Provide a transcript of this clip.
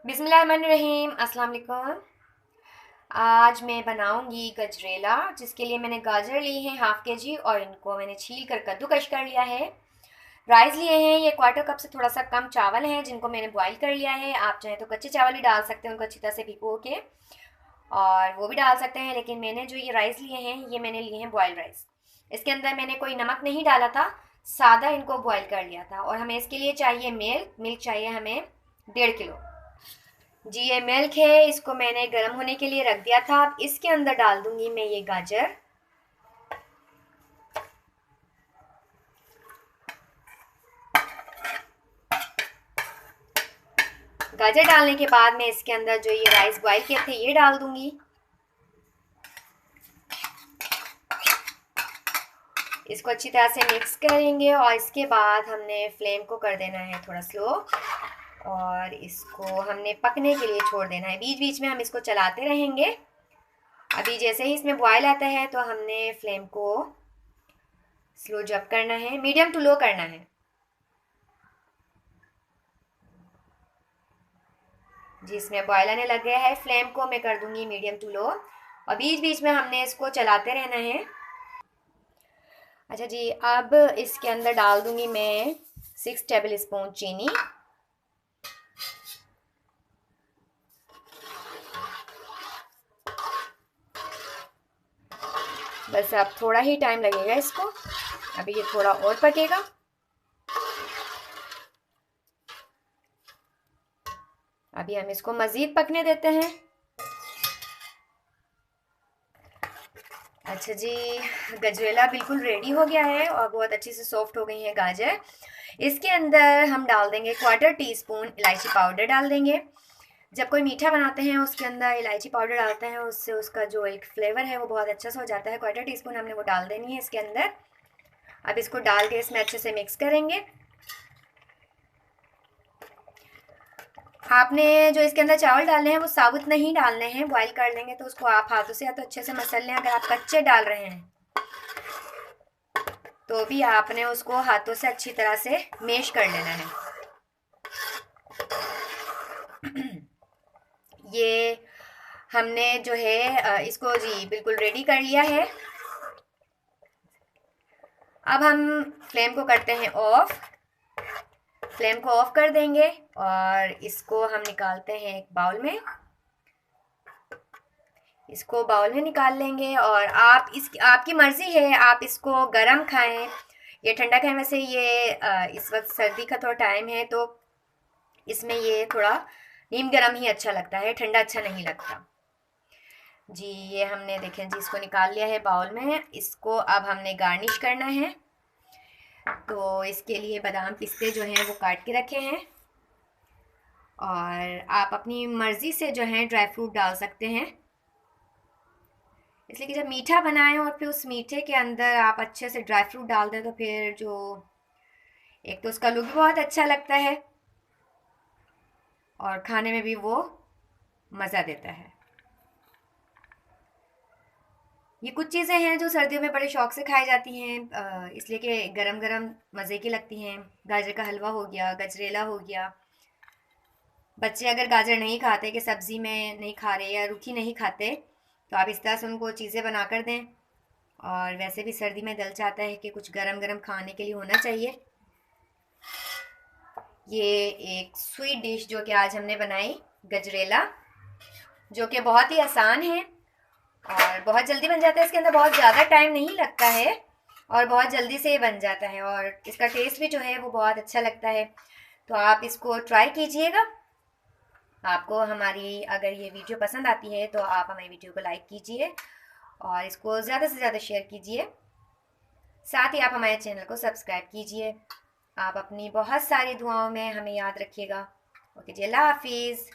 बिस्मिल्लाहिर्रहमानिर्रहीम। अस्सलाम वालेकुम। आज मैं बनाऊंगी गजरेला, जिसके लिए मैंने गाजर ली है ½ kg और इनको मैंने छील कर कद्दूकश कर लिया है। राइस लिए हैं, ये ¼ कप से थोड़ा सा कम चावल हैं जिनको मैंने बॉईल कर लिया है। आप चाहें तो कच्चे चावल भी डाल सकते हैं, उनको अच्छी तरह से भिगो के, और वो भी डाल सकते हैं। लेकिन मैंने जो ये राइस लिए हैं, ये मैंने लिए हैं बॉयल राइस। इसके अंदर मैंने कोई नमक नहीं डाला था, सादा इनको बॉयल कर लिया था। और हमें इसके लिए चाहिए मिल्क चाहिए हमें 1.5 किलो। जी, ये मिल्क है, इसको मैंने गर्म होने के लिए रख दिया था। अब इसके अंदर डाल दूंगी मैं ये गाजर। गाजर डालने के बाद मैं इसके अंदर जो ये राइस बॉईल किए थे ये डाल दूंगी। इसको अच्छी तरह से मिक्स करेंगे और इसके बाद हमने फ्लेम को कर देना है थोड़ा स्लो, और इसको हमने पकने के लिए छोड़ देना है। बीच बीच में हम इसको चलाते रहेंगे। अभी जैसे ही इसमें बॉयल आता है तो हमने फ्लेम को स्लो जब करना है, मीडियम टू लो करना है। जी, इसमें बॉयल आने लग गया है, फ्लेम को मैं कर दूंगी मीडियम टू लो, और बीच बीच में हमने इसको चलाते रहना है। अच्छा जी, अब इसके अंदर डाल दूंगी मैं 6 टेबल स्पून चीनी। बस अब थोड़ा ही टाइम लगेगा इसको, अभी ये थोड़ा और पकेगा। अभी हम इसको मज़ीद पकने देते हैं। अच्छा जी, गजरेला बिल्कुल रेडी हो गया है और बहुत अच्छी से सॉफ्ट हो गई है गाजर। इसके अंदर हम डाल देंगे ¼ टीस्पून इलायची पाउडर डाल देंगे। जब कोई मीठा बनाते हैं उसके अंदर इलायची पाउडर डालते हैं, उससे उसका जो एक फ्लेवर है वो बहुत अच्छा सा हो जाता है। ¼ टीस्पून हमने वो डाल देनी है इसके अंदर। अब इसको डाल के इसमें अच्छे से मिक्स करेंगे। आपने जो इसके अंदर चावल डालने हैं वो साबुत नहीं डालने हैं, बॉईल कर लेंगे तो उसको आप हाथों से या तो अच्छे से मसल लें। अगर आप कच्चे डाल रहे हैं तो भी आपने उसको हाथों से अच्छी तरह से मैश कर लेना है। ये हमने जो है इसको जी बिल्कुल रेडी कर लिया है। अब हम फ्लेम को करते हैं ऑफ। फ्लेम को ऑफ कर देंगे और इसको हम निकालते हैं एक बाउल में। इसको बाउल में निकाल लेंगे, और आप आपकी मर्ज़ी है, आप इसको गरम खाएं या ठंडा खाएं। वैसे ये इस वक्त सर्दी का थोड़ा टाइम है तो इसमें ये थोड़ा नीम गरम ही अच्छा लगता है, ठंडा अच्छा नहीं लगता। जी, ये हमने देखें जी इसको निकाल लिया है बाउल में। इसको अब हमने गार्निश करना है, तो इसके लिए बादाम पिस्ते जो हैं वो काट के रखे हैं, और आप अपनी मर्ज़ी से जो है ड्राई फ्रूट डाल सकते हैं। इसलिए कि जब मीठा बनाएं और फिर उस मीठे के अंदर आप अच्छे से ड्राई फ्रूट डाल दें तो फिर जो एक तो उसका लुक भी बहुत अच्छा लगता है और खाने में भी वो मज़ा देता है। ये कुछ चीज़ें हैं जो सर्दियों में बड़े शौक से खाई जाती हैं, इसलिए कि गरम गरम मज़े की लगती हैं। गाजर का हलवा हो गया, गजरेला हो गया। बच्चे अगर गाजर नहीं खाते, कि सब्ज़ी में नहीं खा रहे या रूखी नहीं खाते, तो आप इस तरह से उनको चीज़ें बना कर दें। और वैसे भी सर्दी में दिल चाहता है कि कुछ गरम गरम खाने के लिए होना चाहिए। ये एक स्वीट डिश जो कि आज हमने बनाई, गजरेला, जो कि बहुत ही आसान है और बहुत जल्दी बन जाता है। इसके अंदर बहुत ज़्यादा टाइम नहीं लगता है और बहुत जल्दी से बन जाता है, और इसका टेस्ट भी जो है वो बहुत अच्छा लगता है। तो आप इसको ट्राई कीजिएगा। आपको हमारी अगर ये वीडियो पसंद आती है तो आप हमारी वीडियो को लाइक कीजिए और इसको ज़्यादा से ज़्यादा शेयर कीजिए। साथ ही आप हमारे चैनल को सब्सक्राइब कीजिए। आप अपनी बहुत सारी दुआओं में हमें याद रखिएगा। ओके जी, अल्लाह हाफिज़।